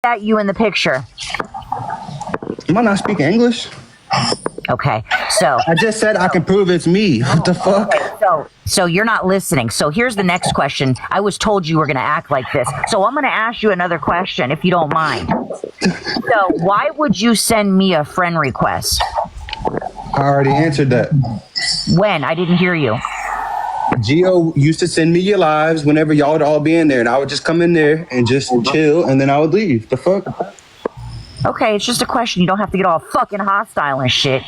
that you in the picture? Am I not speaking English? Okay, so I just said I can prove it's me. What the fuck? so you're not listening. So here's the next question. I was told you were going to act like this. So I'm going to ask you another question, if you don't mind. So why would you send me a friend request? I already answered that. When? I didn't hear you. Gio used to send me your lives whenever y'all would all be in there, and I would just come in there and just chill, and then I would leave. The fuck? Okay, it's just a question. You don't have to get all fucking hostile and shit.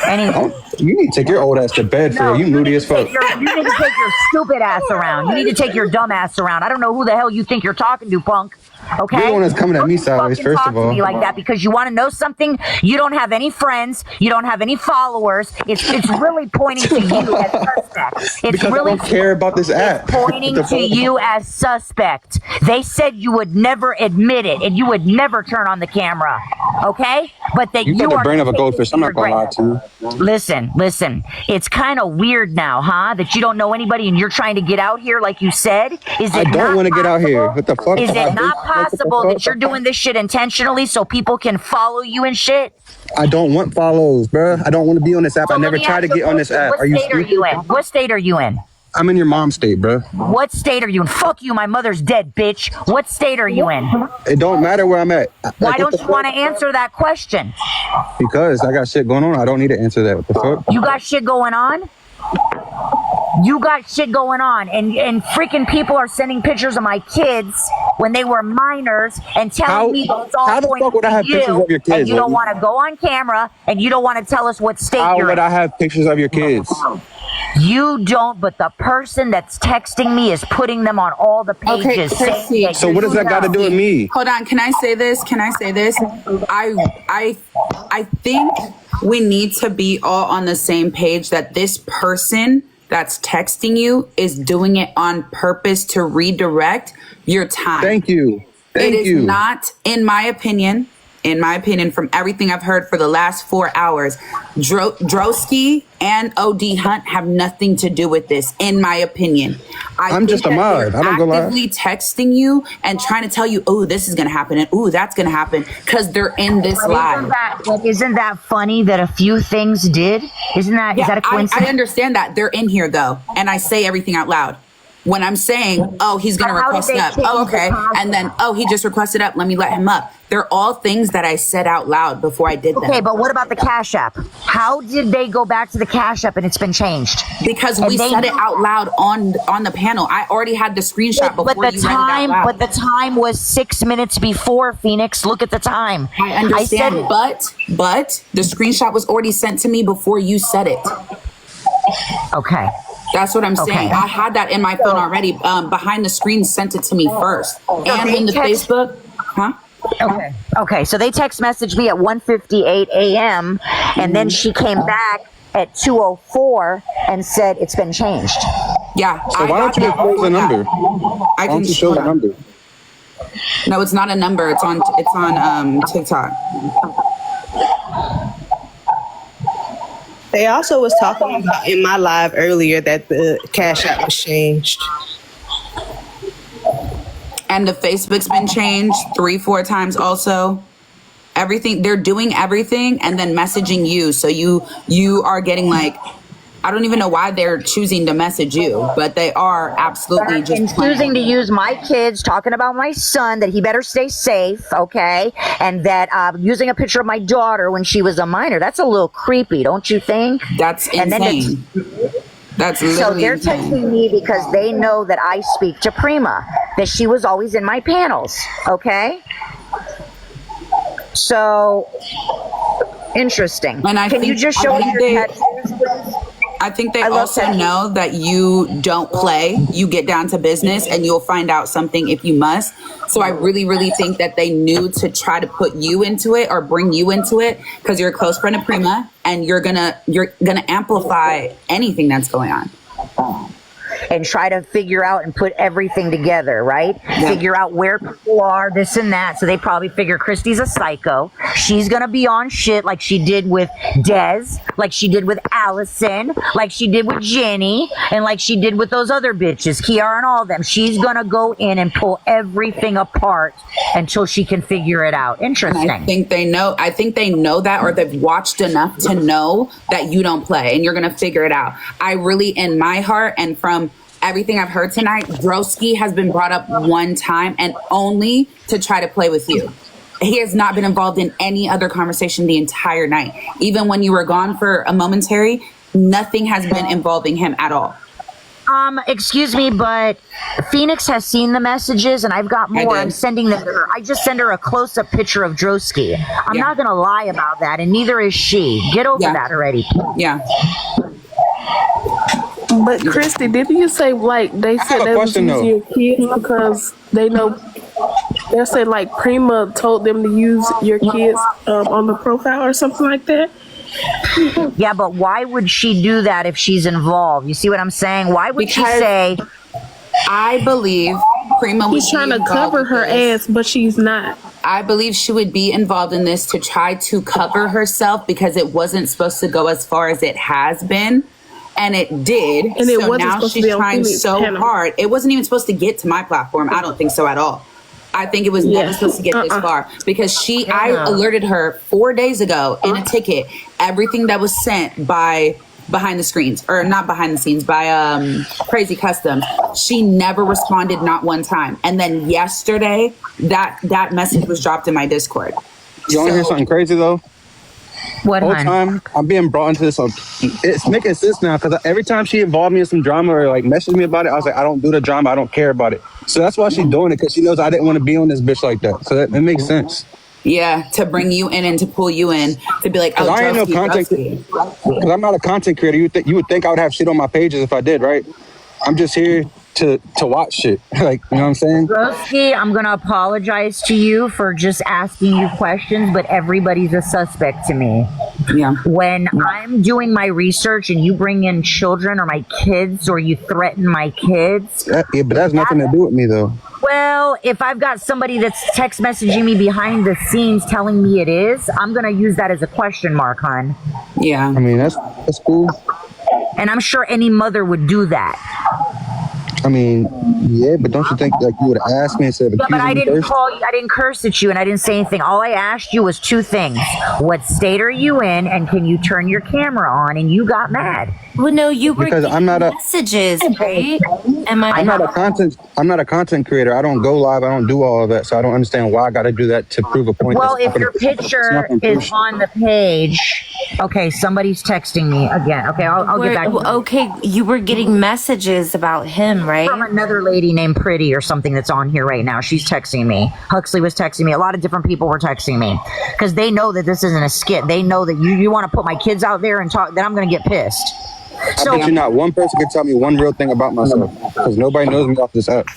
Anyway. You need to take your old ass to bed for you moody as fuck. You need to take your stupid ass around. You need to take your dumb ass around. I don't know who the hell you think you're talking to, punk. Okay? You're the one that's coming at me Don't sideways, fucking first talk of to all. me like that because you want to know something? You don't have any friends. You don't have any followers. It's really pointing to you as suspect. It's Because really I don't care about this app. pointing to you as suspect. They said you would never admit it and you would never turn on the camera. Okay? But that You got the are brain of a taking goldfish. I'm not gonna lie to you. Listen. It's kind of weird now, huh? That you don't know anybody and you're trying to get out here like you said. Is it I don't want to get out here. What the fuck? Is it not possible that you're doing this shit intentionally so people can follow you and shit? I don't want follows, bro. I don't want to be on this app. So I let never me tried to ask you get a on this question. app. What Are you state are stupid? you in? What state are you in? I'm in your mom's state, bro. What state are you in? Fuck you, my mother's dead, bitch. What state are you in? It don't matter where I'm at. Why don't you want to answer that question? Because I got shit going on. I don't need to answer that. What the fuck? You got shit going on? You got shit going on, and freaking people are sending pictures of my kids when they were minors and telling me it's all how the pointing fuck would I have to pictures you, of your kids, and you don't lady? want to go on camera, and you don't want to tell us what state How you're would in. I have pictures of your kids? You don't, but the person that's texting me is putting them on all the pages. saying Chrissy. that So you what does that got to know. do with me? Hold on, can I say this? I think we need to be all on the same page that this person that's texting you is doing it on purpose to redirect your time. Thank you. It is you. not, in my opinion, from everything I've heard for the last 4 hours, Drosky and OD Hunt have nothing to do with this, in my opinion. I'm just a think that mod. they're I don't go lie. actively texting you and trying to tell you, oh, this is going to happen, and oh, that's going to happen, because they're in this live. Isn't that funny that a few things did? Is that a coincidence? I understand that. They're in here, though, and I say everything out loud. When I'm saying, oh, he's going to How did request they up. change Oh, the okay. content? And then, oh, he just requested up. Let me let him up. They're all things that I said out loud before I did them. Okay, but what about the Cash App? How did they go back to the Cash App and it's been changed? Because And we they- said it out loud on the panel. I already had the screenshot before you read it out loud. But the time was 6 minutes before, Phoenix. Look at the time. I understand, said, but the screenshot was already sent to me before you said it. okay. That's what I'm saying. Okay. I had that in my phone already. Behind the screen sent it to me first. And they in the text- Facebook. Huh? Okay, so they text messaged me at 1:58 a.m. and then she came back at 2:04 and said it's been changed. Yeah. So why don't you just show the number? I Why can don't you show the number? No, it's not a number. It's on TikTok. They also was talking about in my live earlier that the Cash App was changed. And the Facebook's been changed 3-4 times also. Everything, they're doing everything and then messaging you. So you are getting like, I don't even know why they're choosing to message you, but they are absolutely just And choosing to use my kids, talking about my son, that he better stay safe, okay? And that using a picture of my daughter when she was a minor, that's a little creepy, don't you think? That's And then insane. That's So literally they're insane. texting me because they know that I speak to Prima, that she was always in my panels, okay? So, interesting. And I Can you think- just I show think me they- your tattoos, please? I think they I love also that. know that you don't play. You get down to business and you'll find out something if you must. So I really, really think that they knew to try to put you into it or bring you into it because you're a close friend of Prima and you're gonna amplify anything that's going on. and try to figure out and put everything together, right? Figure out where people are, this and that. So they probably figure Christy's a psycho. She's gonna be on shit like she did with Dez, like she did with Allison, like she did with Jenny, and like she did with those other bitches, Kiara and all of them. She's gonna go in and pull everything apart until she can figure it out. Interesting. I think they know. I think they know that, or they've watched enough to know that you don't play, and you're gonna figure it out. I really, in my heart, and from everything I've heard tonight, Broski has been brought up one time, and only to try to play with you. He has not been involved in any other conversation the entire night. Even when you were gone for a momentary, nothing has been involving him at all. Excuse me, but Phoenix has seen the messages and I've got more. I'm sending them to her. I just send her a close-up picture of Drosky. I'm not going to lie about that, and neither is she. Get over that already. Yeah. But Christy, didn't you say like they said they was using your kids because they know? They said like Prima told them to use your kids on the profile or something like that. Yeah, but why would she do that if she's involved? You see what I'm saying? Why would she say? I believe Prima was trying to cover her ass, but she's not. I believe she would be involved in this to try to cover herself because it wasn't supposed to go as far as it has been. And it did. And it wasn't now she's trying so hard. It wasn't even supposed to get to my platform. I don't think so at all. I think it was never supposed to get this far because I alerted her 4 days ago in a ticket, everything that was sent by behind the screens, or not behind the scenes, by Crazy Customs. She never responded, not one time. And then yesterday, that message was dropped in my Discord. You want to hear something crazy though? What, whole time I'm being brought into this. It's making sense now because every time she involved me in some drama or like messaged me about it, I was like, I don't do the drama. I don't care about it. So that's why she's doing it, because she knows I didn't want to be on this bitch like that. So that it makes sense. Yeah, to bring you in and to pull you in to be like, oh, I ain't no content, because I'm not a content creator. You would think I would have shit on my pages if I did, right? I'm just here to watch shit. Like, you know what I'm saying? Broski, I'm going to apologize to you for just asking you questions, but everybody's a suspect to me. Yeah. When I'm doing my research and you bring in children or my kids or you threaten my kids. Yeah, but that's nothing to do with me, though. Well, if I've got somebody that's text messaging me behind the scenes telling me it is, I'm going to use that as a question mark, hon. Yeah. I mean, that's cool. And I'm sure any mother would do that. I mean, yeah, but don't you think like you would have asked me instead of accusing me? But I didn't first? call you, I didn't curse at you, and I didn't say anything. All I asked you was two things. What state are you in, and can you turn your camera on? And you got mad. Well, no, you were because getting I'm not messages, right? I'm not a content creator. I don't go live. I don't do all of that. So I don't understand why I got to do that to prove a point. Well, if your picture is on the page, okay, somebody's texting me again. Okay, I'll get back to you. Okay, you were getting messages about him, right? From another lady named Pretty or something that's on here right now. She's texting me. Huxley was texting me. A lot of different people were texting me because they know that this isn't a skit. They know that you want to put my kids out there and talk, then I'm going to get pissed. I bet you not one person can tell me one real thing about myself, because nobody knows me off this app.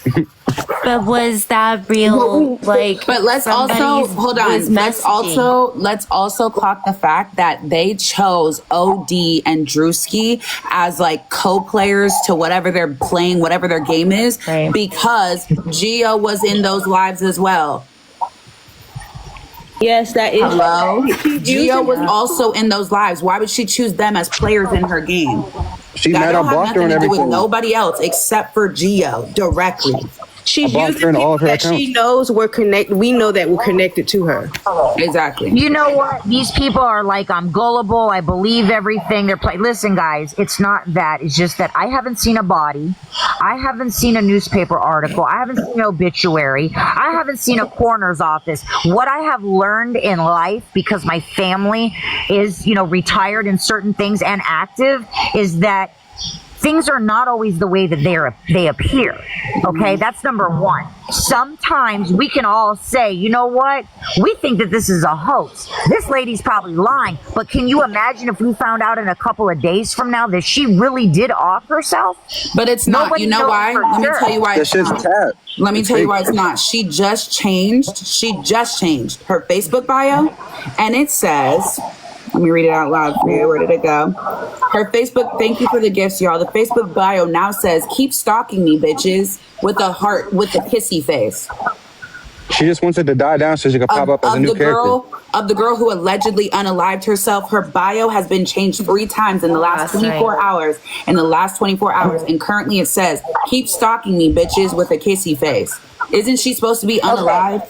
But was that real? Like, but let's also hold on. Let's also clock the fact that they chose OD and Drewski as like co-players to whatever they're playing, whatever their game is, because Gio was in those lives as well. Yes, that is. Hello? Gio was also in those lives. Why would she choose them as players in her game? She's mad I blocked her and everything. With nobody else except for Gio directly. She's using people that she knows we're connected. We know that we're connected to her. Exactly. You know what? These people are like, I'm gullible. I believe everything they're playing. Listen, guys, it's not that. It's just that I haven't seen a body. I haven't seen a newspaper article. I haven't seen an obituary. I haven't seen a coroner's office. What I have learned in life, because my family is, retired in certain things and active, is that things are not always the way that they appear. Okay, that's number one. Sometimes we can all say, you know what? We think that this is a hoax. This lady's probably lying. But can you imagine if we found out in a couple of days from now that she really did off herself? But it's not. Nobody you know why? Let me tell you why it's not. Let me tell you why it's not. She just changed her Facebook bio, and it says Let me read it out loud for you. Where did it go? Her Facebook, thank you for the gifts, y'all. The Facebook bio now says, keep stalking me, bitches, with a heart, with a kissy face. She just wants it to die down so she can pop up as a new character. Of the girl who allegedly unalived herself, her bio has been changed 3 times in the last 24 hours. In the last 24 hours. And currently it says, keep stalking me, bitches, with a kissy face. Isn't she supposed to be unalived?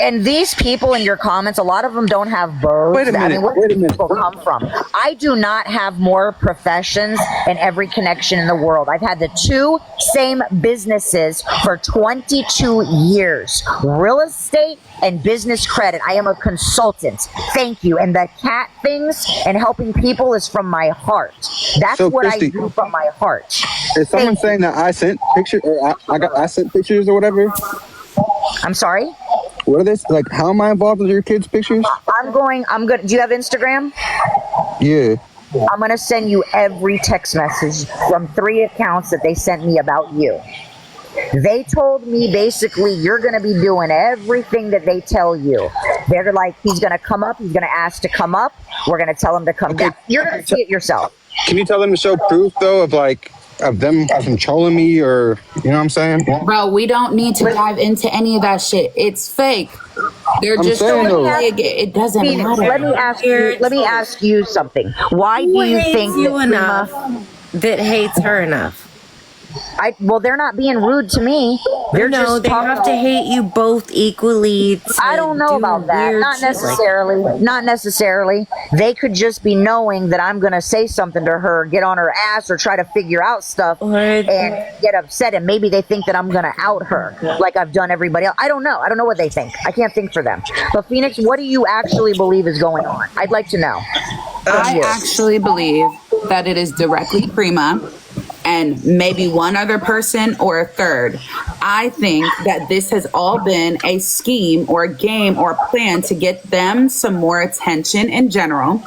And these people in your comments, a lot of them don't have bows. Wait a minute. I mean, where do people come from? I do not have more professions and every connection in the world. I've had the 2 same businesses for 22 years. Real estate and business credit. I am a consultant. Thank you. And the cat things and helping people is from my heart. That's So, what Christy, I do from my heart. Is someone saying that I sent pictures or I sent pictures or whatever? I'm sorry? What are this? Like, how am I involved with your kids' pictures? I'm good. Do you have Instagram? Yeah. I'm going to send you every text message from 3 accounts that they sent me about you. They told me basically you're going to be doing everything that they tell you. They're like, he's going to come up. He's going to ask to come up. We're going to tell him to come down. You're going to see it yourself. Can you tell them to show proof, though, of them controlling me, or you know what I'm saying? Bro, we don't need to dive into any of that shit. It's fake. They're I'm just saying, showing though. it doesn't Phoenix, matter. let me ask you something. Why do you hates think you that enough that hates her enough? well, they're not being rude to me. They're No, just they talking have to hate you both equally. I don't know about that. Not necessarily. Not necessarily. They could just be knowing that I'm going to say something to her, get on her ass, or try to figure out stuff and get upset. And maybe they think that I'm going to out her like I've done everybody else. I don't know. I don't know what they think. I can't think for them. But Phoenix, what do you actually believe is going on? I'd like to know. I actually believe that it is directly Prima and maybe one other person or a third. I think that this has all been a scheme or a game or a plan to get them some more attention in general.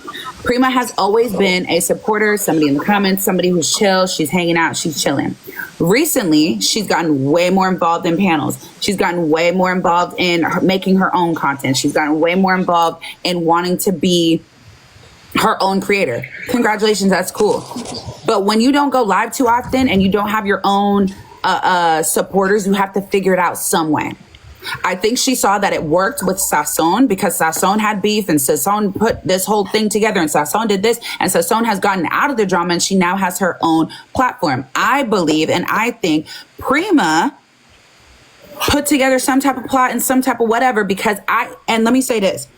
Prima has always been a supporter, somebody in the comments, somebody who's chill, she's hanging out, she's chilling. Recently, she's gotten way more involved in panels. She's gotten way more involved in making her own content. She's gotten way more involved in wanting to be her own creator. Congratulations, that's cool. But when you don't go live too often and you don't have your own supporters, you have to figure it out some way. I think she saw that it worked with Sazon because Sazon had beef and Sazon put this whole thing together and Sazon did this and Sazon has gotten out of the drama and she now has her own platform. I believe and I think Prima put together some type of plot and some type of whatever because and let me say this,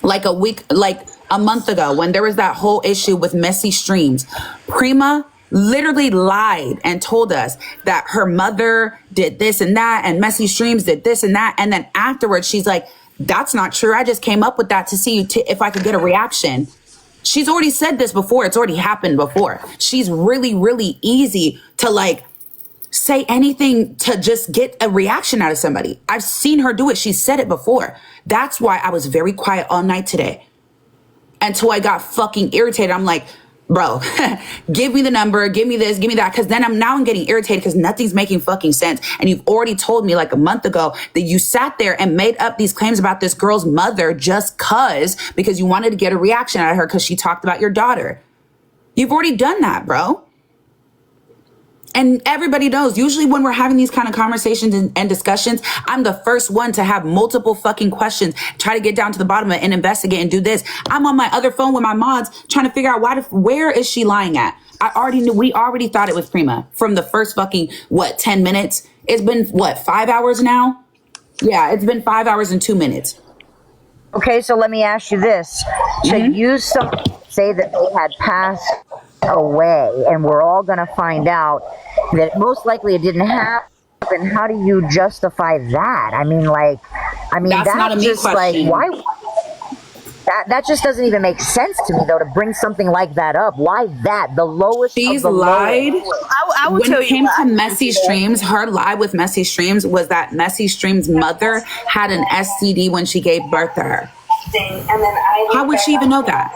like a month ago when there was that whole issue with messy streams, Prima literally lied and told us that her mother did this and that and messy streams did this and that. And then afterwards, she's like, that's not true. I just came up with that to see if I could get a reaction. She's already said this before. It's already happened before. She's really, really easy to say anything to just get a reaction out of somebody. I've seen her do it. She said it before. That's why I was very quiet all night today until I got fucking irritated. I'm like, bro, give me the number, give me this, give me that. Because then I'm getting irritated because nothing's making fucking sense. And you've already told me like a month ago that you sat there and made up these claims about this girl's mother just because you wanted to get a reaction out of her because she talked about your daughter. You've already done that, bro. And everybody knows, usually when we're having these kind of conversations and discussions, I'm the first one to have multiple fucking questions, try to get down to the bottom of it and investigate and do this. I'm on my other phone with my mods trying to figure out where is she lying at? We already thought it was Prima from the first fucking, 10 minutes? It's been 5 hours now? Yeah, it's been 5 hours and 2 minutes. Okay, so let me ask you this. Should you say that they had passed away and we're all going to find out that most likely it didn't happen? How do you justify that? That's not a me just question. why? That just doesn't even make sense to me, though, to bring something like that up. Why that? The lowest She's of the lied. lowest. I will when tell it came you to Messy Streams, her lie with Messy Streams was that Messy Streams' mother had an STD when she gave birth to her. How would she even know that?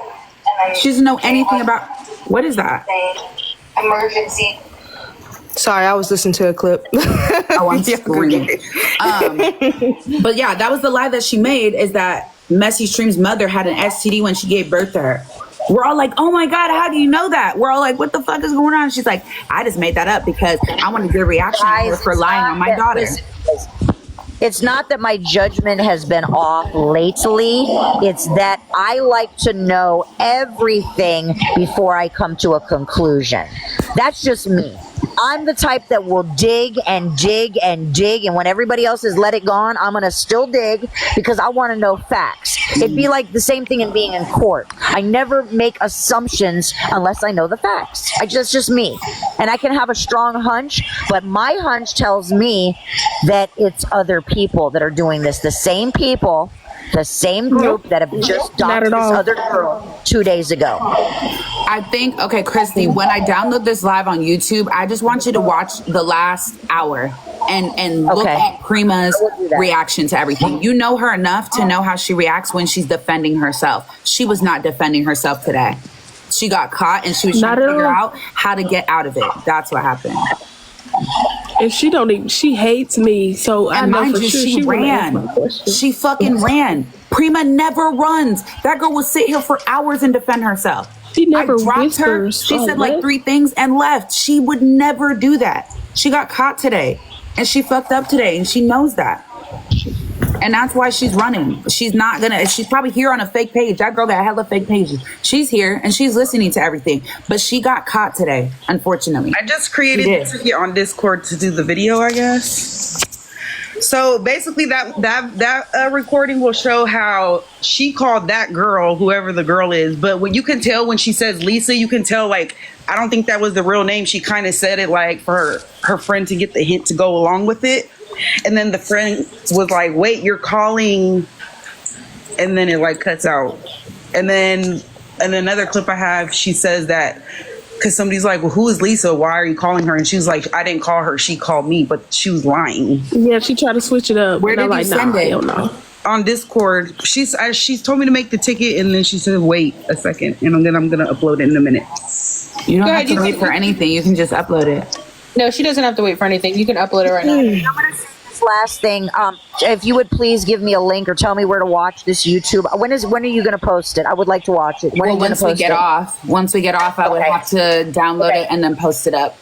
She doesn't know anything about... What is that? Emergency. Sorry, I was listening to a clip. Oh, I'm screaming. But yeah, that was the lie that she made, is that Messy Stream's mother had an STD when she gave birth to her. We're all like, oh my God, how do you know that? We're all like, what the fuck is going on? She's like, I just made that up because I want a good reaction to her for lying on my daughter. It's not that my judgment has been off lately. It's that I like to know everything before I come to a conclusion. That's just me. I'm the type that will dig and dig and dig, and when everybody else has let it gone, I'm gonna still dig because I want to know facts. It'd be like the same thing in being in court. I never make assumptions unless I know the facts. Just me. And I can have a strong hunch, but my hunch tells me that it's other people that are doing this. The same people, the same group that have just doxed this other girl 2 days ago. I think, okay, Christy, when I download this live on YouTube, I just want you to watch the last hour and look at Prima's reaction to everything. You know her enough to know how she reacts when she's defending herself. She was not defending herself today. She got caught and she was trying to figure out how to get out of it. That's what happened. And she hates me, so I know for sure she ran. She fucking ran. Prima never runs. That girl will sit here for hours and defend herself. She never dropped her. She said like 3 things and left. She would never do that. She got caught today and she fucked up today and she knows that. And that's why she's running. She's not gonna, she's probably here on a fake page. That girl got hella fake pages. She's here and she's listening to everything. But she got caught today, unfortunately. I just created a ticket on Discord to do the video, I guess. So basically that recording will show how she called that girl, whoever the girl is. But when you can tell when she says Lisa, you can tell like, I don't think that was the real name. She kind of said it like for her friend to get the hint to go along with it. And then the friend was like, wait, you're calling. And then it like cuts out. And then in another clip I have, she says that because somebody's like, well, who is Lisa? Why are you calling her? And she was like, I didn't call her. She called me, but she was lying. Yeah, she tried to switch it up. Where did you send it? I don't know. On Discord. She's told me to make the ticket and then she said, wait a second. And then I'm going to upload it in a minute. You don't have to wait for anything. You can just upload it. No, she doesn't have to wait for anything. You can upload it right now. I'm gonna say this last thing. If you would please give me a link or tell me where to watch this YouTube. When are you going to post it? I would like to watch it. Once we get off, I would have to download it and then post it up.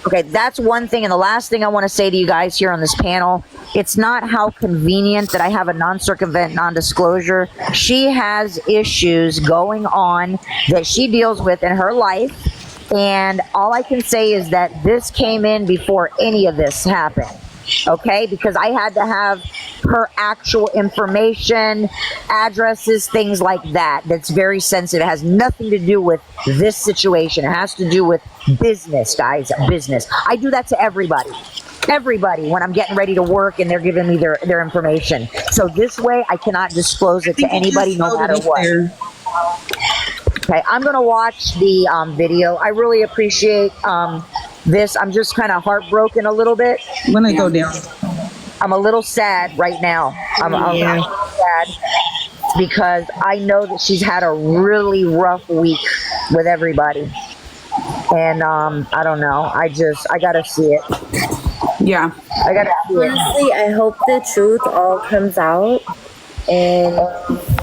Okay, that's one thing. And the last thing I want to say to you guys here on this panel, it's not how convenient that I have a non-circumvent non-disclosure. She has issues going on that she deals with in her life. And all I can say is that this came in before any of this happened. Okay, because I had to have her actual information, addresses, things like that. That's very sensitive. It has nothing to do with this situation. It has to do with business, guys, business. I do that to everybody when I'm getting ready to work and they're giving me their information. So this way I cannot disclose it to anybody no matter what. Okay, I'm going to watch the video. I really appreciate this. I'm just kind of heartbroken a little bit. When I go down. I'm a little sad right now. I'm sad because I know that she's had a really rough week with everybody. And I don't know. I got to see it. Yeah. I got to see it. Honestly, I hope the truth all comes out. And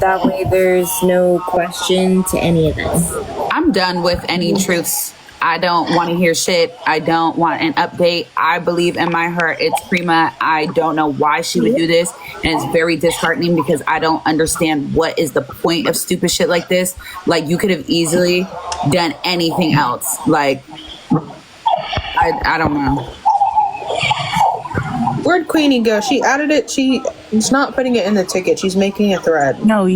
that way there's no question to any of this. I'm done with any truths. I don't want to hear shit. I don't want an update. I believe in my heart it's Prima. I don't know why she would do this. And it's very disheartening because I don't understand what is the point of stupid shit like this. Like, you could have easily done anything else. Like, I don't know. Where'd Queenie go? She added it. She's not putting it in the ticket. She's making a thread. No,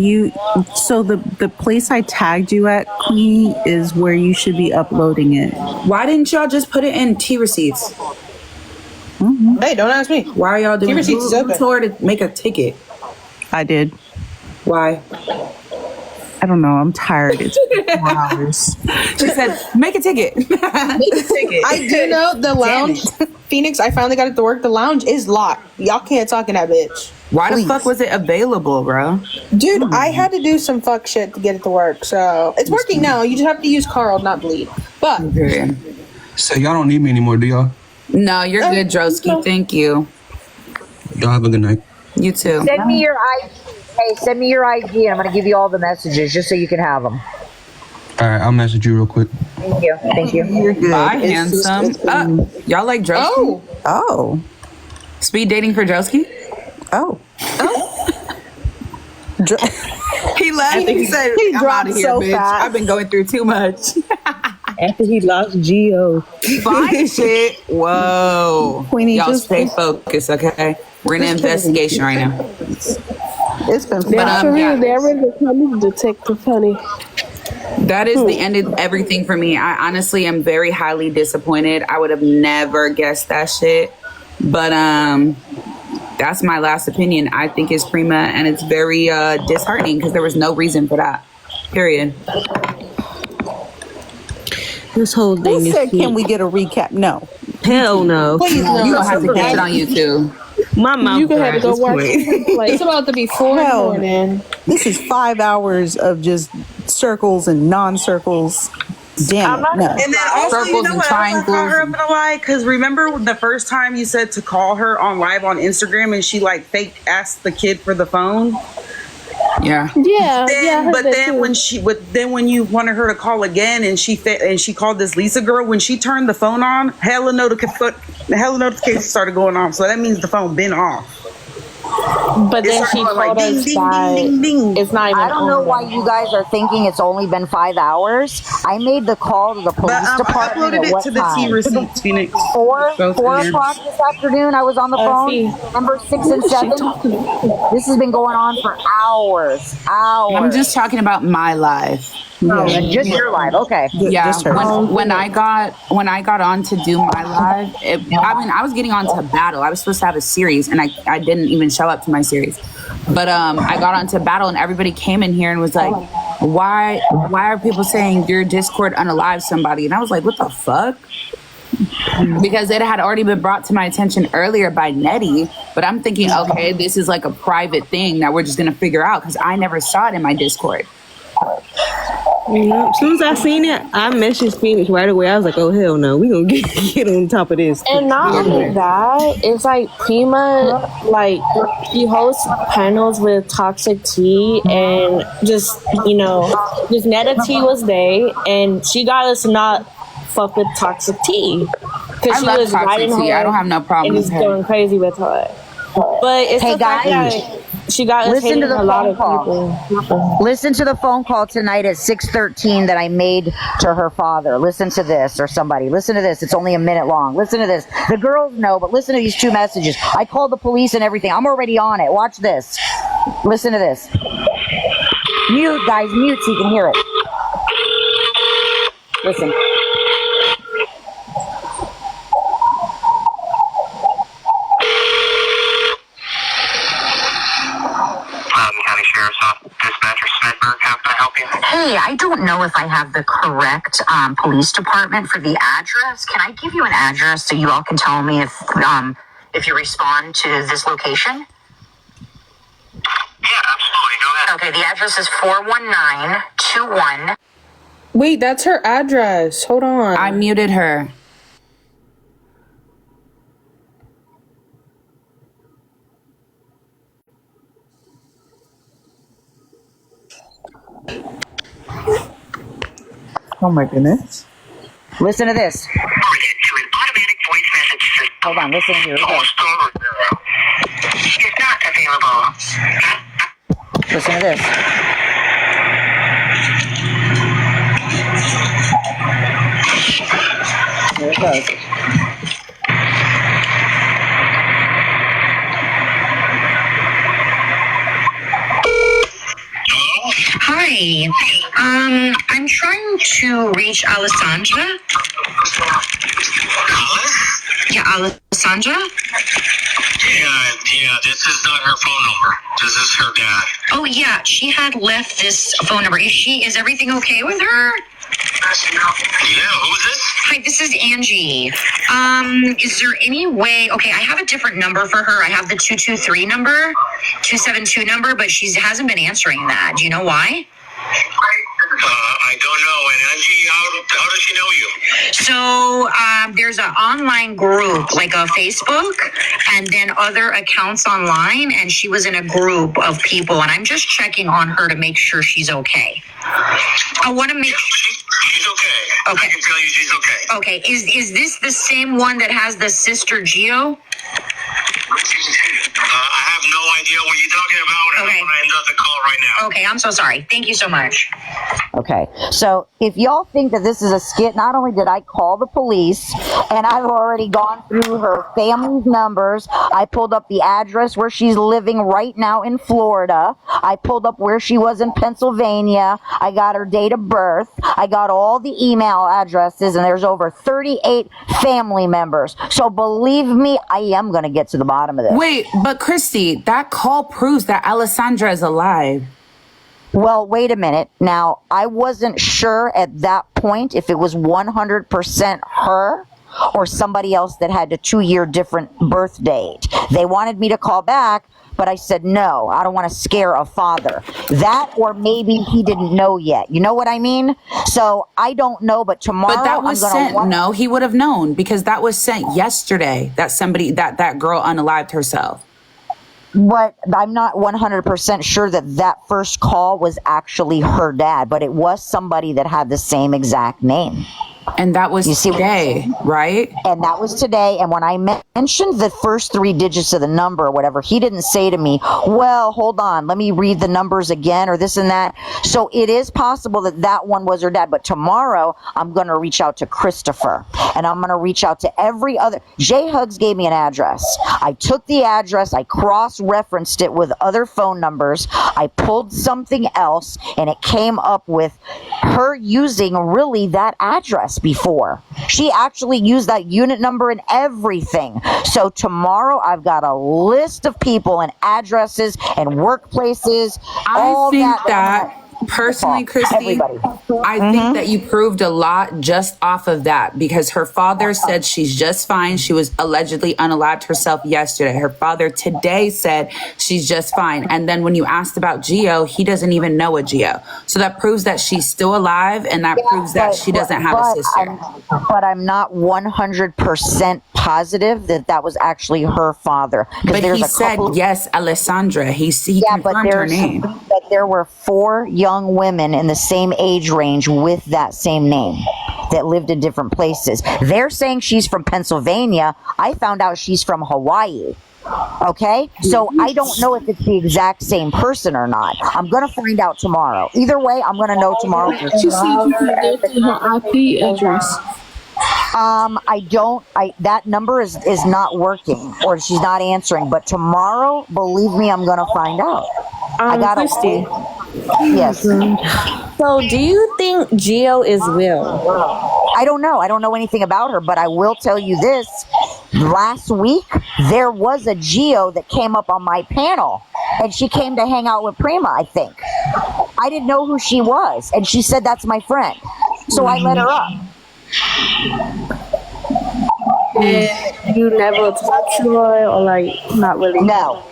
so the place I tagged you at, Queenie, is where you should be uploading it. Why didn't y'all just put it in T receipts? Mm-hmm. Hey, don't ask me. Why are y'all doing T receipts is open. Who told her to make a ticket? I did. Why? I don't know. I'm tired. It's 4 hours. She said, make a ticket. Make a ticket. I do know the lounge. Phoenix, I finally got it to work. The lounge is locked. Y'all can't talk in that bitch. Why the fuck was it available, bro? Dude, I had to do some fuck shit to get it to work. So it's working now. You just have to use Carl, not Bleed. But So y'all don't need me anymore, do y'all? No, you're good, Drosky. Thank you. Y'all have a good night. You too. Send me your ID. Hey, send me your ID, and I'm gonna give you all the messages just so you can have them. All right, I'll message you real quick. Thank you. Thank you. You're good. Bye, It's just- handsome. Y'all like Drosky? Oh, Oh. Speed dating for Drosky? Oh. He left. He said, he "I'm dropped out of here, so bitch. fast. I've been going through too much." After he lost Geo. Fine shit. Whoa. Queenie, Y'all just- stay focused, okay? We're in an investigation right now. It's been fun. Yeah, for yeah. real, they're becoming detective honey. That is the end of everything for me. I honestly am very highly disappointed. I would have never guessed that shit. But that's my last opinion. I think it's Prima, and it's very disheartening because there was no reason for that. Period. This whole Who thing is said, can we get a recap? No. hell no. You don't have to catch it on YouTube. My mouth You can dry have to at go this watch point. the replay. it's about to be 4 in the Hell. morning. This is 5 hours of just circles and non-circles. Damn it. No. And then also, you Circles know and what else I caught triangles her up in a lie? Because remember the first time you said to call her on live on Instagram and she like fake asked the kid for the phone? Yeah. Yeah, yeah. I heard But that then too. when you wanted her to call again and she called this Lisa girl, when she turned the phone on, hella notifications started going on. So that means the phone been off. But then It's she like called ding, us ding, by. ding, ding, ding. It's not even. I don't know on. why you guys are thinking it's only been 5 hours. I made the call to the police But I department uploaded at it what to the time? T receipts, Phoenix. 4 Both 4 in there. o'clock this afternoon. I was on the phone. Fee. Number 6 and 7. This has been going on for hours. I'm just talking about my life. Just your life. Okay. Yeah, Just her. when I got on to do my live, I was getting on to battle. I was supposed to have a series, and I didn't even show up to my series. But I got on to battle, and everybody came in here and was like, "Why are people saying your Discord unalive somebody?" And I was like, "What the fuck?" Because it had already been brought to my attention earlier by Nettie, but I'm thinking, okay, this is like a private thing that we're just gonna figure out because I never saw it in my Discord. Yeah. As soon as I seen it, I messaged Phoenix right away. I was like, "Oh hell no, we gonna get on top of this." And not only that, it's like Prima, like she hosts panels with Toxic T, and just Netta T was there, and she got us to not fuck with Toxic T because I she love was Toxic riding T. her. I don't have no problem and with just her. going crazy with her. But it's Hey, the fact guys. that she got us Listen to hating the a lot of phone people. Listen to the phone call tonight at 6:13 that I made to her father. Listen to this, or somebody. Listen to this. It's only a minute long. Listen to this. The girls know, but listen to these 2 messages. I called the police and everything. I'm already on it. Watch this. Listen to this. Mute, guys. Mute so you can hear it. Listen. County Sheriff's Office, Dispatcher Smithburg, how can I help you? Hey, I don't know if I have the correct police department for the address. Can I give you an address so you all can tell me if you respond to this location? Yeah, absolutely. Go ahead. Okay, the address is 41921. Wait, that's her address. Hold on. I muted her. Oh my goodness. Listen to this. Forwarded to an automatic voice message system. Hold on. Listen here. It goes. Is not available. Listen to this. Here it goes. Hi. I'm trying to reach Alessandra. Yeah, Alessandra. Yeah, this is not her phone number. This is her dad. Oh yeah, she had left this phone number. Is everything okay with her? Yeah, who's this? Hi, this is Angie. Is there any way? Okay, I have a different number for her. I have the 223 number, 272 number, but she hasn't been answering that. Do you know why? I I don't know. And Angie, how does she know you? So there's an online group, like a Facebook, and then other accounts online, and she was in a group of people, and I'm just checking on her to make sure she's okay. I want to make sure she's okay. Okay. I can tell you she's okay. Okay, is this the same one that has the sister Geo? I have no idea what you're talking about, and Okay. I'm going to end up the call right now. Okay, I'm so sorry. Thank you so much. Okay, so if y'all think that this is a skit, not only did I call the police, and I've already gone through her family's numbers, I pulled up the address where she's living right now in Florida, I pulled up where she was in Pennsylvania, I got her date of birth, I got all the email addresses, and there's over 38 family members. So believe me, I am going to get to the bottom of this. Wait, but Christy, that call proves that Alessandra is alive. Well, wait a minute. Now, I wasn't sure at that point if it was 100% her or somebody else that had a 2-year different birth date. They wanted me to call back, but I said, no, I don't want to scare a father. That, or maybe he didn't know yet. You know what I mean? So I don't know, but tomorrow But that was I'm sent. No, he would have known because that was sent yesterday that somebody, that girl unalived herself. But I'm not 100% sure that that first call was actually her dad, but it was somebody that had the same exact name. And that was today, right? And that was today. And when I mentioned the first 3 digits of the number or whatever, he didn't say to me, well, hold on, let me read the numbers again or this and that. So it is possible that that one was her dad. But tomorrow I'm going to reach out to Christopher and I'm going to reach out to every other. Jay Hugs gave me an address. I took the address. I cross-referenced it with other phone numbers. I pulled something else and it came up with her using really that address before. She actually used that unit number and everything. So tomorrow I've got a list of people and addresses and workplaces. I think that personally, Christy, everybody. I think that you proved a lot just off of that because her father said she's just fine. She was allegedly unalived herself yesterday. Her father today said she's just fine. And then when you asked about Geo, he doesn't even know a Geo. So that proves that she's still alive and that proves that she doesn't have a sister. But I'm not 100% positive that that was actually her father. But he said, yes, Alessandra. He confirmed her name. But there were 4 young women in the same age range with that same name that lived in different places. They're saying she's from Pennsylvania. I found out she's from Hawaii. Okay? So I don't know if it's the exact same person or not. I'm going to find out tomorrow. Either way, I'm going to know tomorrow. She said you can go to her IP address. That number is not working or she's not answering, but tomorrow, believe me, I'm going to find out. I got Christy. Yes. So do you think Geo is real? I don't know. I don't know anything about her, but I will tell you this. Last week, there was a Geo that came up on my panel, and she came to hang out with Prima, I think. I didn't know who she was, and she said, that's my friend. So I let her up. And you never talked to her or like not really? No,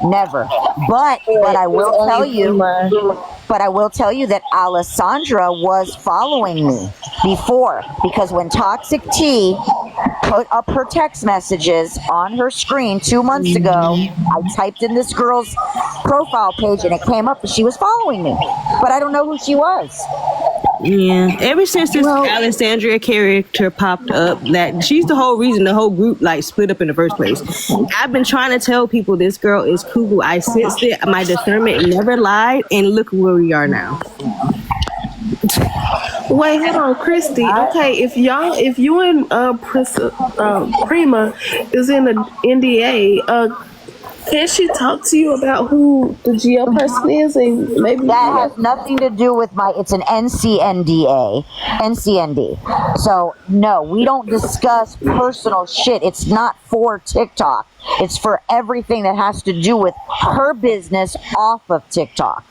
never. But I will tell you, that Alessandra was following me before, because when Toxic T put up her text messages on her screen 2 months ago, I typed in this girl's profile page and it came up that she was following me, but I don't know who she was. Yeah, ever since this Alessandra character popped up, that she's the whole reason the whole group like split up in the first place. I've been trying to tell people this girl is cuckoo. I sensed it. My discernment never lied, and look where we are now. Wait, hold on, Christy. Okay, if you and Prima is in an NDA, can she talk to you about who the Geo person is? And maybe that has nothing to do with it's an NCND. So no, we don't discuss personal shit. It's not for TikTok. It's for everything that has to do with her business off of TikTok.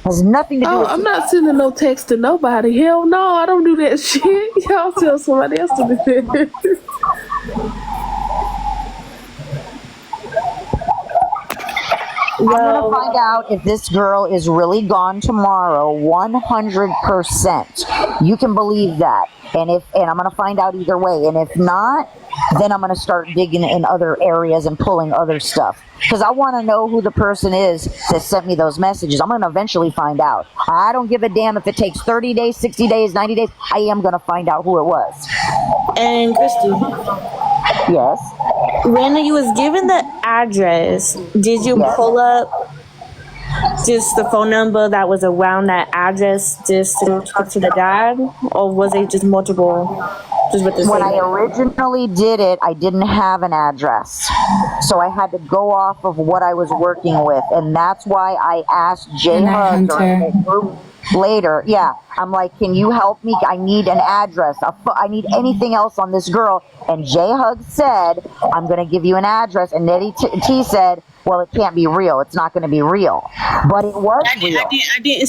Has nothing to do with I'm not sending no text to nobody. Hell no, I don't do that shit. Y'all tell somebody else to do that. I'm gonna find out if this girl is really gone tomorrow, 100%. You can believe that. And I'm gonna find out either way. And if not, then I'm gonna start digging in other areas and pulling other stuff. Because I want to know who the person is that sent me those messages. I'm gonna eventually find out. I don't give a damn if it takes 30 days, 60 days, 90 days. I am gonna find out who it was. And Christy, Yes. when you was given the address, did you pull up just the phone number that was around that address just to talk to the dad, or was it just multiple? Just with the When same I originally did it, I didn't have an address. So I had to go off of what I was working with. And that's why I asked Jay Hug later. Yeah. I'm like, can you help me? I need an address. I need anything else on this girl. And Jay Hug said, I'm going to give you an address. And Nettie T said, well, it can't be real. It's not going to be real. But it was real.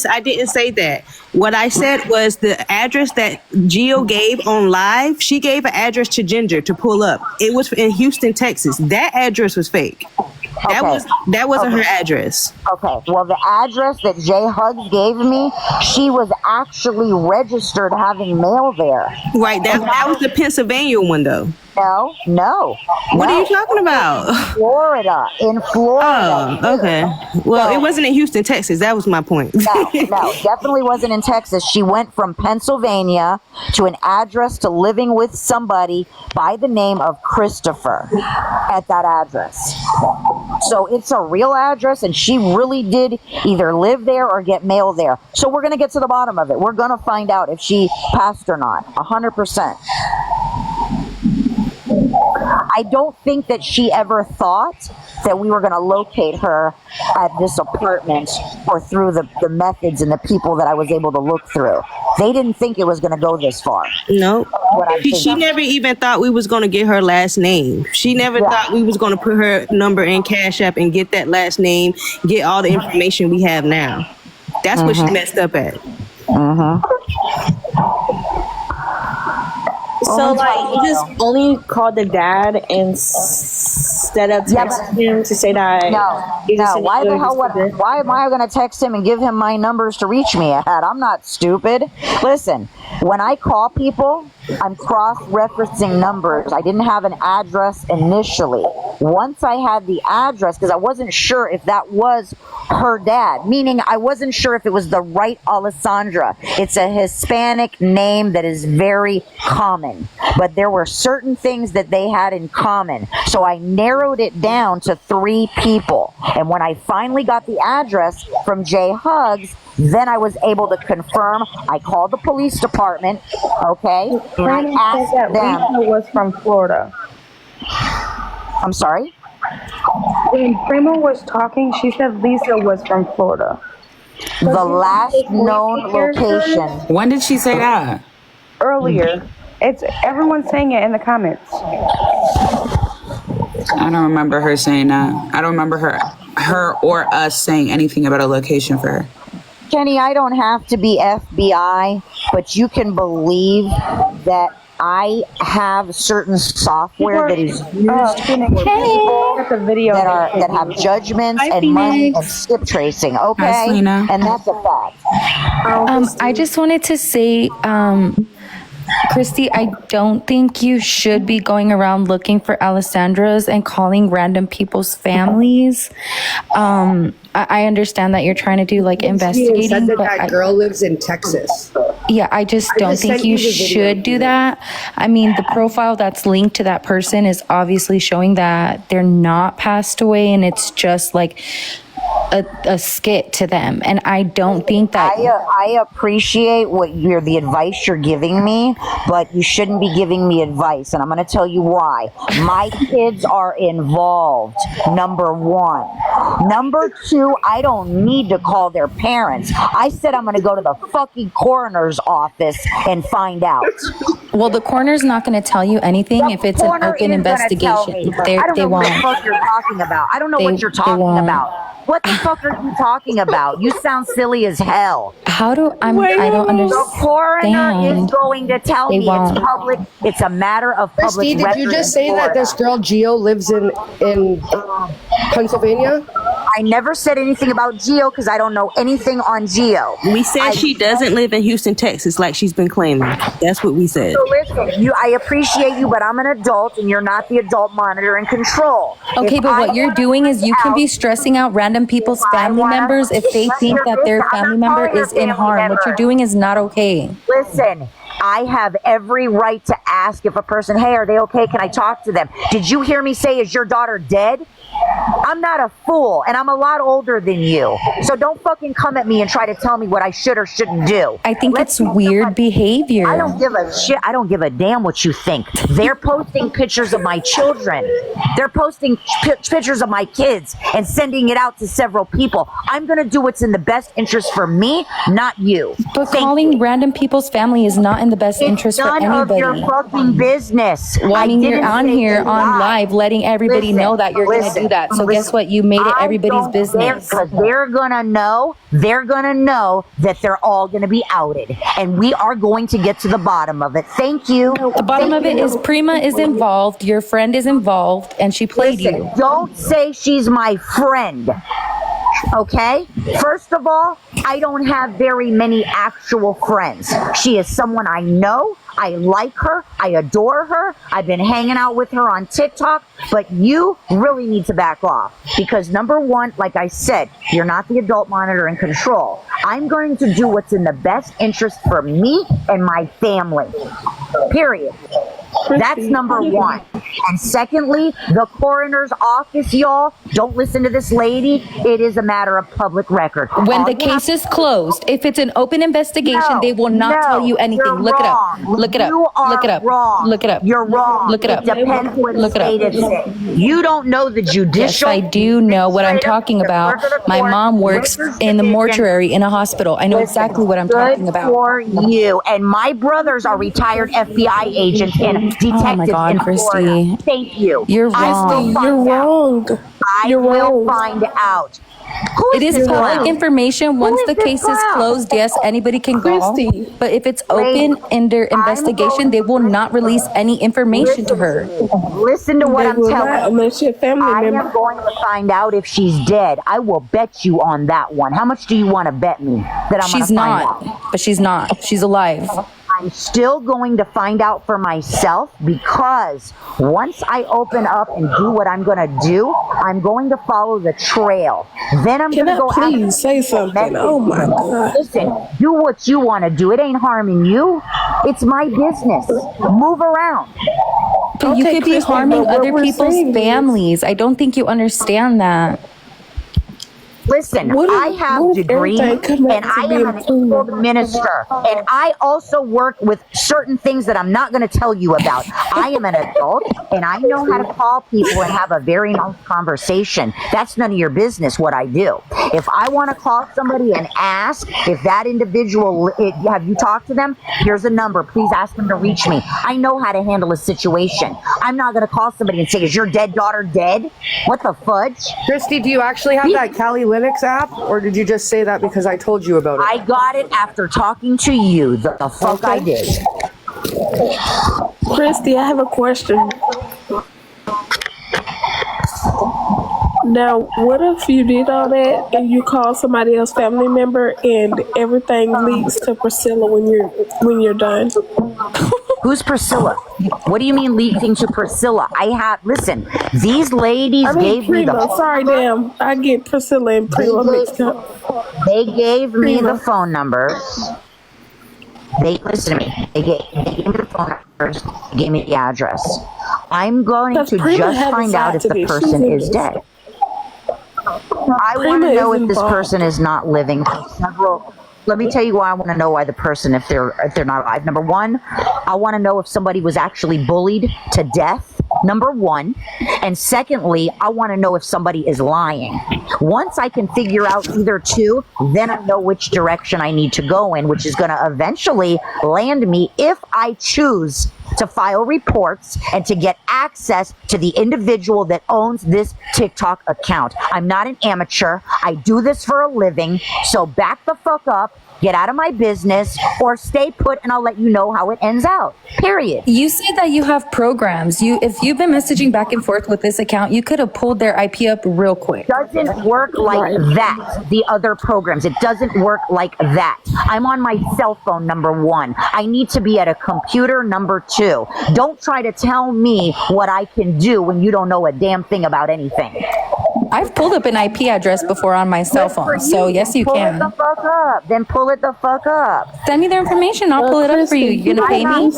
I didn't say that. What I said was the address that Gio gave on live, she gave an address to Ginger to pull up. It was in Houston, Texas. That address was fake. That wasn't her address. Okay. Well, the address that Jay Hugs gave me, she was actually registered having mail there. Right. That was the Pennsylvania one, though. No. What are you talking about? In Florida. Oh, okay. Well, it wasn't in Houston, Texas. That was my point. No, definitely wasn't in Texas. She went from Pennsylvania to an address to living with somebody by the name of Christopher at that address. So it's a real address, and she really did either live there or get mail there. So we're going to get to the bottom of it. We're going to find out if she passed or not, 100%. I don't think that she ever thought that we were going to locate her at this apartment or through the methods and the people that I was able to look through. They didn't think it was going to go this far. No. She never even thought we was going to get her last name. She never thought we was going to put her number in Cash App and get that last name, get all the information we have now. That's what she messed up at. So, you just only called the dad instead of texting him to say that? No. Why the hell why am I going to text him and give him my numbers to reach me at? I'm not stupid. Listen, when I call people, I'm cross-referencing numbers. I didn't have an address initially. Once I had the address, because I wasn't sure if that was her dad, meaning I wasn't sure if it was the right Alessandra. It's a Hispanic name that is very common, but there were certain things that they had in common. So I narrowed it down to 3 people. And when I finally got the address from Jay Hugs, then I was able to confirm. I called the police department, okay, and I asked them. Lisa was from Florida. I'm sorry? When Prima was talking, she said Lisa was from Florida. The last known location. When did she say that? Earlier. It's everyone's saying it in the comments. I don't remember her saying that. I don't remember her or us saying anything about a location for her. Kenny, I don't have to be FBI, but you can believe that I have certain software that is used that have judgments and money and skip tracing, okay? And that's a fact. I just wanted to say, Christy, I don't think you should be going around looking for Alessandras and calling random people's families. I understand that you're trying to do like investigating. Said that but that girl lives in Texas. Yeah, I just don't think you should do that. I mean, the profile that's linked to that person is obviously showing that they're not passed away, and it's just like a skit to them. And I don't think that I appreciate the advice you're giving me, but you shouldn't be giving me advice, and I'm going to tell you why. My kids are involved, number 1. Number 2, I don't need to call their parents. I said I'm going to go to the fucking coroner's office and find out. Well, the coroner's not going to tell you anything if it's an open investigation. I don't They know what the won't. fuck you're talking about. I don't know what you're talking won't. about. What the fuck are you talking about? You sound silly as hell. How do I don't understand. The coroner is going to tell They me won't. it's public. It's a matter of public Christy, did you record just in say that this girl Gio lives in Pennsylvania? I never said anything about Gio because I don't know anything on Gio. We said she doesn't live in Houston, Texas, like she's been claiming. That's what we said. So listen, I appreciate you, but I'm an adult, and you're not the adult monitor and control. Okay, If but I what you're wanna doing is you can be out- stressing out random people's family members if they think that their family member is in harm. What you're doing is not okay. Listen, I have every right to ask if a person, hey, are they okay? Can I talk to them? Did you hear me say, is your daughter dead? I'm not a fool, and I'm a lot older than you. So don't fucking come at me and try to tell me what I should or shouldn't do. I think it's weird behavior. I don't give a shit. I don't give a damn what you think. They're posting pictures of my children. They're posting pictures of my kids and sending it out to several people. I'm going to do what's in the best interest for me, not you. But calling random people's family is not in the best interest for None of anybody. your fucking business. Well, I mean, you're didn't on say here it on live letting everybody Listen, know that you're going to do that. So guess what? You made it everybody's business. Because they're gonna know that they're all gonna be outed, and we are going to get to the bottom of it. Thank you. The bottom of it is Prima is involved, your friend is involved, and she played you. Don't say she's my friend. Okay? First of all, I don't have very many actual friends. She is someone I know. I like her. I adore her. I've been hanging out with her on TikTok. But you really need to back off. Because number one, like I said, you're not the adult monitor and control. I'm going to do what's in the best interest for me and my family. Period. That's number one. And secondly, the coroner's office, y'all, don't listen to this lady. It is a matter of public record. When All the you have case is closed, if it's an open investigation, No, they will not no, tell you anything. you're Look wrong. it up. Look it up. You are Look it up. wrong. Look it up. You're wrong. Look it up. It depends what Look it up. state it's in. You don't know the Yes, judicial. I do know what I'm talking about. My mom works in the mortuary in a hospital. I know exactly what I'm talking about. Good for you. And my brothers are retired FBI agents and detectives Oh my God, in Christy. Florida. Thank you. You're I will wrong. find You're out. wrong. I You're will wrong. find out. Who It is this public clown? information. Once is the this case is clown? closed, yes, anybody can call. Christy. But if it's open in their investigation, they will not release any information to her. Listen to what They I'm will telling not you. unless your family I member. am going to find out if she's dead. I will bet you on that one. How much do you want to bet me that I'm She's going to find out? not, but she's not. She's alive. I'm still going to find out for myself because once I open up and do what I'm going to do, I'm going to follow the trail. Then I'm going Can to I go please say something? Oh my God. Listen, do what you want to do. It ain't harming you. It's my business. Move around. But you Okay, could be Christy, harming but what other we're people's saying is- families. I don't think you understand that. Listen, What if- I have what if degrees everything come and back to I being am an equal minister. And I also work with certain things that I'm not going to tell you about. I am an adult and I know how to call people and have a very nice conversation. That's none of your business what I do. If I want to call somebody and ask if that individual, have you talked to them? Here's a number. Please ask them to reach me. I know how to handle a situation. I'm not going to call somebody and say, is your dead daughter dead? What the fudge? Christy, do you actually have that Kali Linux app, or did you just say that because I told you about it? I got it after talking to you. The fuck I did. Christy, I have a question. Now, what if you did all that and you call somebody else family member and everything leads to Priscilla when you're done? Who's Priscilla? What do you mean leading to Priscilla? Listen, these ladies I mean, gave me Prima. the Sorry, damn. I get Priscilla and Prima mixed up. They gave me Prima. the phone numbers. Listen to me. They gave me the phone numbers. They gave me the address. I'm going Does to Prima just have a find out side if to the this? person She's is in dead. I want Prima to know is if this involved. person is not living for several. Let me tell you why I want to know why the person, if they're not alive. Number one, I want to know if somebody was actually bullied to death number one. And secondly, I want to know if somebody is lying. Once I can figure out either two, then I know which direction I need to go in, which is going to eventually land me, if I choose to file reports and to get access to the individual that owns this TikTok account. I'm not an amateur. I do this for a living. So back the fuck up, get out of my business, or stay put, and I'll let you know how it ends out. Period. You say that you have programs. If you've been messaging back and forth with this account, you could have pulled their IP up real quick. Doesn't work like that. The other programs, it doesn't work like that. I'm on my cell phone, number one. I need to be at a computer, number two. Don't try to tell me what I can do when you don't know a damn thing about anything. I've pulled up an IP address before on my cell phone, so yes, you pull can. Pull it the fuck up. Then pull it the fuck up. Send me their information. I'll pull it up for you. You gonna pay me?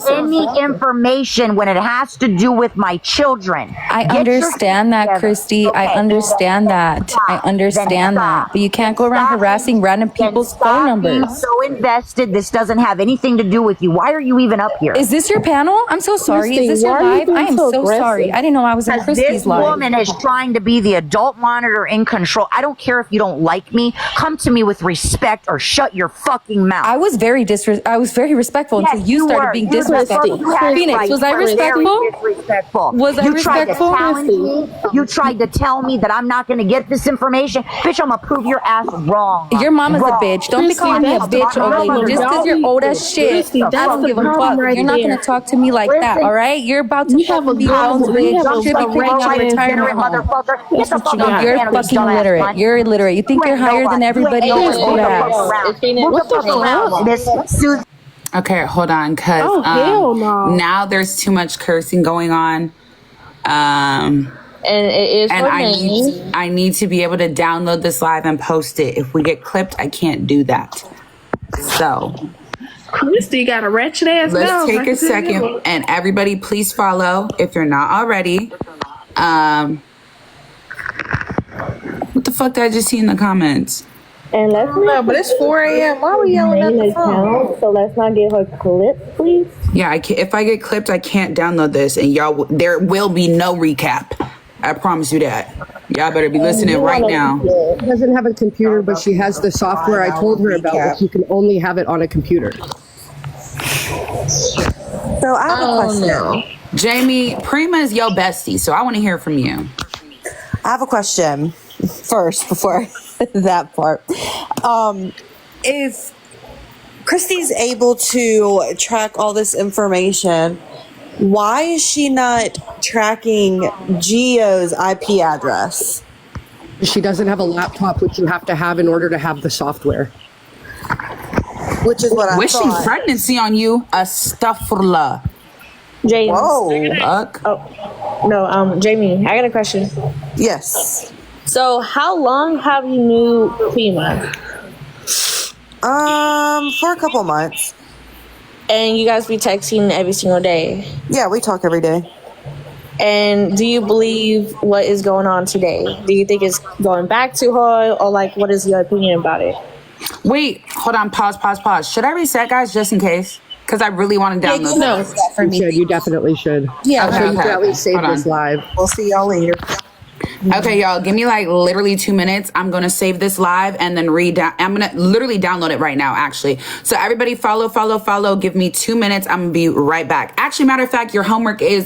Any information when it has to do with my children. I understand that, Christy. I understand that. I understand that. But you can't go around harassing random people's phone numbers. I'm so invested. This doesn't have anything to do with you. Why are you even up here? Is this your panel? I'm so sorry. Christy, Is this your why are you live? being I am so so sorry. aggressive? I didn't know I was in Christy's This live. woman is trying to be the adult monitor in control. I don't care if you don't like me. Come to me with respect or shut your fucking mouth. I was very respectful until you started being disrespectful. Phoenix, was I respectful? Was I respectful? You tried to tell me that I'm not going to get this information. Bitch, I'm going to prove your ass wrong. Your mama's a bitch. Don't be calling me a bitch, old lady. Just because you're old as shit, I don't give a fuck. You're not going to talk to me like that, all right? You're about to fucking be bones, bitch. You should be taking out retirement home. You're fucking illiterate. You're illiterate. You think you're higher than everybody else, old ass. What the fuck? Okay, hold on, cause hell no. Now there's too much cursing going on. And it is And I need to be able to download this live and post it. If we get clipped, I can't do that. So Christy got a ratchet ass let's mouth. take a second, and everybody please follow if you're not already. What the fuck did I just see in the comments? And let's No, but it's 4 a.m. Why are we yelling at the phone? so let's not get her clipped, please. Yeah, I can't, if I get clipped, I can't download this, and there will be no recap. I promise you that. Y'all better be listening right now. She doesn't have a computer, but she has the software I told her about, which you can only have it on a computer. So I have a question. Jamie, Prima is your bestie, so I want to hear from you. I have a question first before that part. If Christy's able to track all this information, why is she not tracking Gio's IP address? She doesn't have a laptop, which you have to have in order to have the software. Which is what I Wishing thought. pregnancy on you, astaghfirullah. James. Whoa. Fuck. Oh, no, Jamie, I got a question. Yes. So, how long have you knew Prima? For a couple months. And you guys be texting every single day? Yeah, we talk every day. And do you believe what is going on today? Do you think it's going back to her, or like, what is your opinion about it? Wait, hold on, pause. Should I reset, guys, just in case? Because I really want to download this. You definitely should. Yeah, Okay, so you okay. can at least save Hold on. this live. We'll see y'all later. Okay, y'all, give me like literally 2 minutes. I'm going to save this live and then I'm going to literally download it right now, actually. So everybody follow. Give me 2 minutes. I'm going to be right back. Actually, matter of fact, your homework is